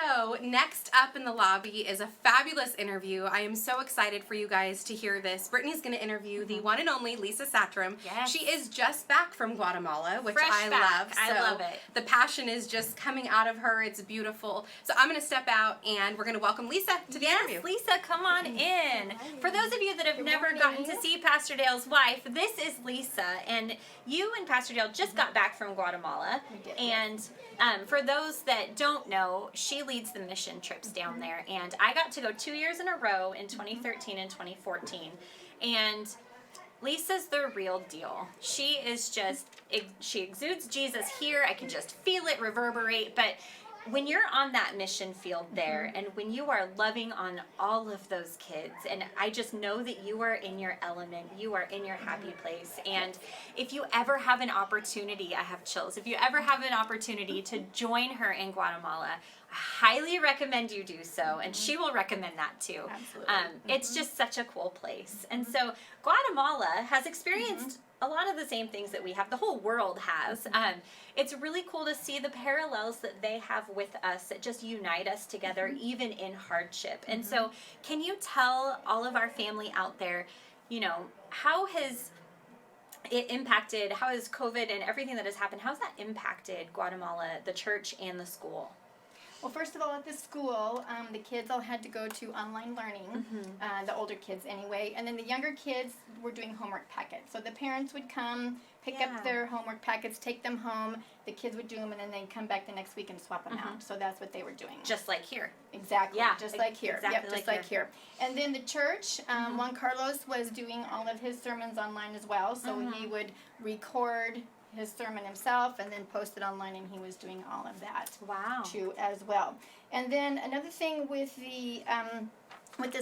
So next up in the lobby is a fabulous interview. I am so excited for you guys to hear this. Brittany's going to interview the one and only Lisa Satrum. Yes. She is just back from Guatemala, which Fresh I back. love. I love it. The passion is just coming out of her. It's beautiful. So I'm going to step out and we're going to welcome Lisa to the interview. Yes, Lisa, come on in. For those of you that have never gotten to see Pastor Dale's wife, this is Lisa, and you and Pastor Dale just got back from Guatemala. And for those that don't know, she leads the mission trips down there, and I got to go 2 years in a row in 2013 and 2014. And Lisa's the real deal. She is just, she exudes Jesus here. I can just feel it reverberate. But when you're on that mission field there, and when you are loving on all of those kids, and I just know that you are in your element, you are in your happy place. And if you ever have an opportunity, I have chills, if you ever have an opportunity to join her in Guatemala, I highly recommend you do so, and she will recommend that too. Absolutely. It's just such a cool place. And so Guatemala has experienced a lot of the same things that we have, the whole world has. It's really cool to see the parallels that they have with us that just unite us together, even in hardship. And so can you tell all of our family out there, you know, how has it impacted, how has COVID and everything that has happened, how has that impacted Guatemala, the church, and the school? Well, first of all, at the school, the kids all had to go to online learning, the older kids anyway, and then the younger kids were doing homework packets. So the parents would come, pick up their homework packets, take them home, the kids would do them, and then they'd come back the next week and swap them out. So that's what they were doing. Just like here. Exactly. Yeah, just like here. exactly Just like here. And then the church, Juan Carlos was doing all of his sermons online as well, so he would record his sermon himself and then post it online, and he was doing all of that too as well. And then another thing with the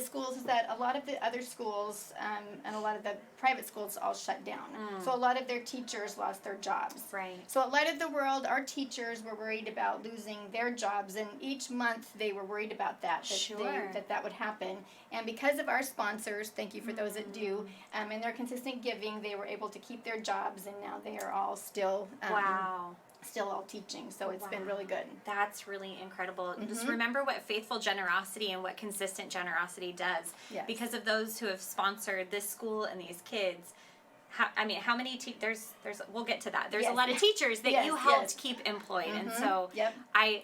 schools is that a lot of the other schools and a lot of the private schools all shut down. So a lot of their teachers lost their jobs. Right. So at Light of the World, our teachers were worried about losing their jobs, and each month they were worried about that, that would happen. And because of our sponsors, thank you for those that do, and their consistent giving, they were able to keep their jobs, and now they are all still still all teaching, so it's been really good. That's really incredible. Just remember what faithful generosity and what consistent generosity does. Yes. Because of those who have sponsored this school and these kids, how many there's we'll get to that. There's a lot of teachers that you helped keep employed, and so I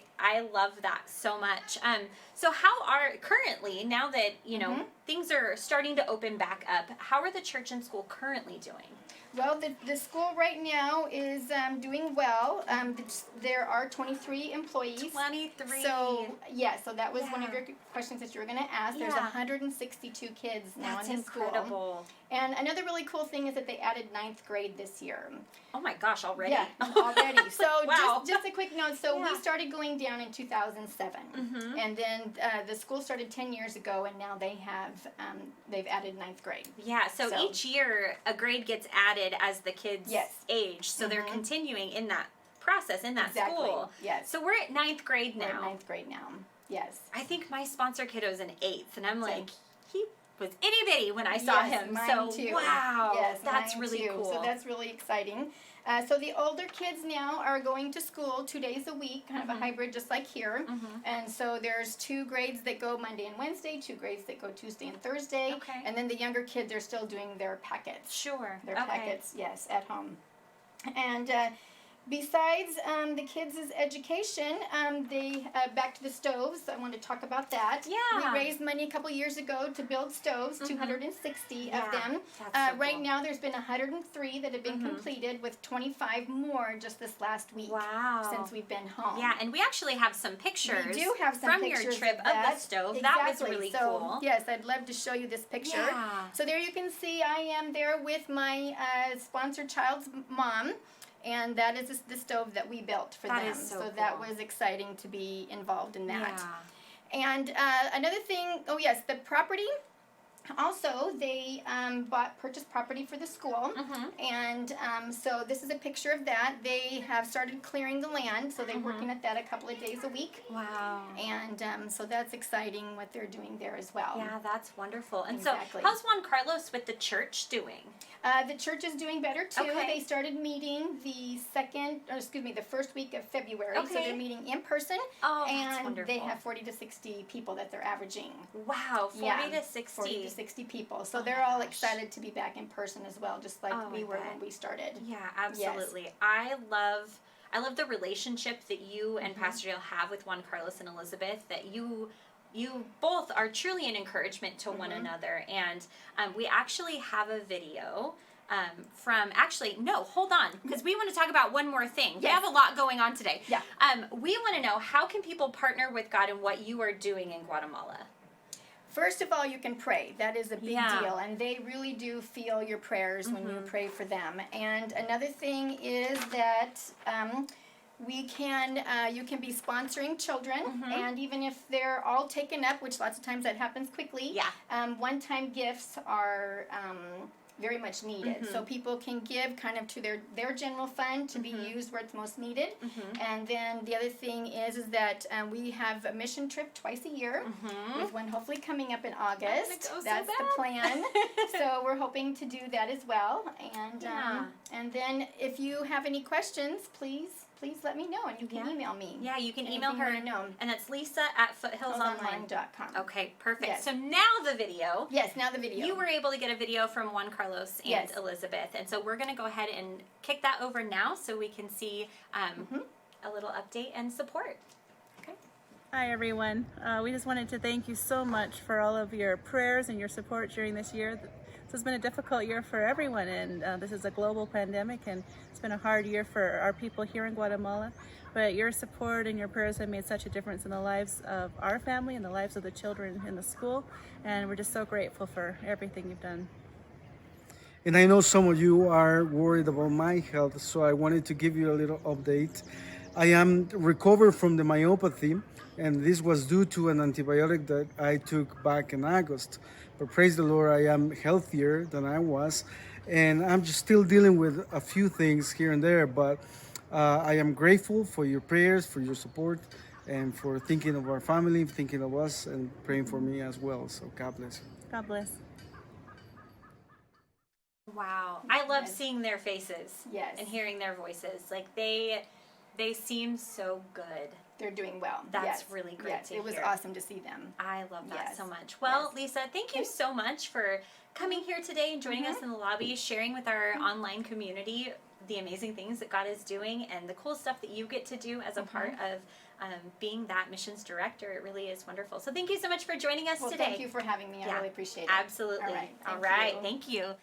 love that so much. So how are currently, now that you know things are starting to open back up, how are the church and school currently doing? Well, the school right now is doing well. There are 23 employees. 23. So, so that was one of your questions that you were going to ask. There's 162 kids now in the school. That's incredible. And another really cool thing is that they added 9th grade this year. Oh my gosh, already? Yeah, already. So Wow. just a quick note. So we started going down in 2007. And then the school started 10 years ago, and now they've added 9th grade. Yeah, so each year a grade gets added as the kids age. So they're continuing in that process, in that school. Yes. So we're at 9th grade now. We're at 9th grade now. Yes. I think my sponsor kiddo's in 8th, and I'm like, he was itty bitty when I saw him. Mine So too. wow, Yes, that's mine really too. cool. So that's really exciting. So the older kids now are going to school 2 days a week, kind of a hybrid, just like here. And so there's 2 grades that go Monday and Wednesday, 2 grades that go Tuesday and Thursday. Okay. And then the younger kids are still doing their packets. Sure. Their packets, yes, at home. And besides the kids' education, they back to the stoves. I want to talk about that. Yeah. We raised money a couple years ago to build stoves, 260 of them. That's so right cool. now, there's been 103 that have been completed, with 25 more just this last week. Wow. Since we've been home. Yeah, and we actually have some pictures. We do have some from pictures your trip of the stove. Exactly. That was really so, cool. Yes, I'd love to show you this picture. Yeah. So there you can see I am there with my sponsored child's mom. And that is the stove that we built for them. Is so cool. That was exciting to be involved in that. Yeah. And another thing, the property Also, they purchased property for the school, and so this is a picture of that. They have started clearing the land, so they're working at that a couple of days a week. Wow. And so that's exciting what they're doing there as well. Yeah, that's wonderful. And Exactly. so, how's Juan Carlos with the church doing? The church is doing better too. Okay. They started meeting the first week of February. So Okay. they're meeting in person. Oh, that's And wonderful. they have 40 to 60 people that they're averaging. Wow, 40 to 60. 40 to 60 people. So Oh they're my all gosh. excited to be back in person as well, just like Oh, we I were bet. when we started. Yeah, absolutely. I love the relationship that you and Pastor Dale have with Juan Carlos and Elizabeth, that you both are truly an encouragement to one another. And we actually have a video hold on, because we want to talk about one more thing. We Yes. have a lot going on today. Yeah. We want to know, how can people partner with God in what you are doing in Guatemala? First of all, you can pray. That is a big Yeah. deal, and they really do feel your prayers when you pray for them. And another thing is that you can be sponsoring children, and even if they're all taken up, which lots of times that happens quickly, one-time gifts are very much needed. So people can give kind of to their general fund to be used where it's most needed. And then the other thing is that we have a mission trip twice a year, with one hopefully coming up in August. go so That's the bad. plan. So we're hoping to do that as well. And and then if you have any questions, please let me know, and you can email me. Yeah, you can email her. Anything you wanna know. And that's Lisa at Foothillsonline. Foothillsonline.com. Okay, perfect. Yes. So now the video. Yes, now the video. You were able to get a video from Juan Carlos and Yes. Elizabeth. And so we're going to go ahead and kick that over now so we can see a little update and support. Okay. Hi everyone. We just wanted to thank you so much for all of your prayers and your support during this year. This has been a difficult year for everyone, and this is a global pandemic, and it's been a hard year for our people here in Guatemala. But your support and your prayers have made such a difference in the lives of our family and the lives of the children in the school, and we're just so grateful for everything you've done. And I know some of you are worried about my health, so I wanted to give you a little update. I am recovered from the myopathy, and this was due to an antibiotic that I took back in August. But praise the Lord, I am healthier than I was, and I'm just still dealing with a few things here and there, but I am grateful for your prayers, for your support, and for thinking of our family, thinking of us, and praying for me as well. So God bless you. God bless. Wow. I love seeing their faces. Yes. And hearing their voices. Like they seem so good. They're doing well. That's Yes. really great Yes, to it was hear. awesome to see them. I love that Yes. so much. Well, Yes. Lisa, thank you so much for coming here today and joining us in the lobby, sharing with our online community the amazing things that God is doing and the cool stuff that you get to do as a part of being that missions director. It really is wonderful. So thank you so much for joining us Well, today. thank you for having me. I Yeah, really appreciate it. Absolutely. All right. All Thank right. you. Thank you.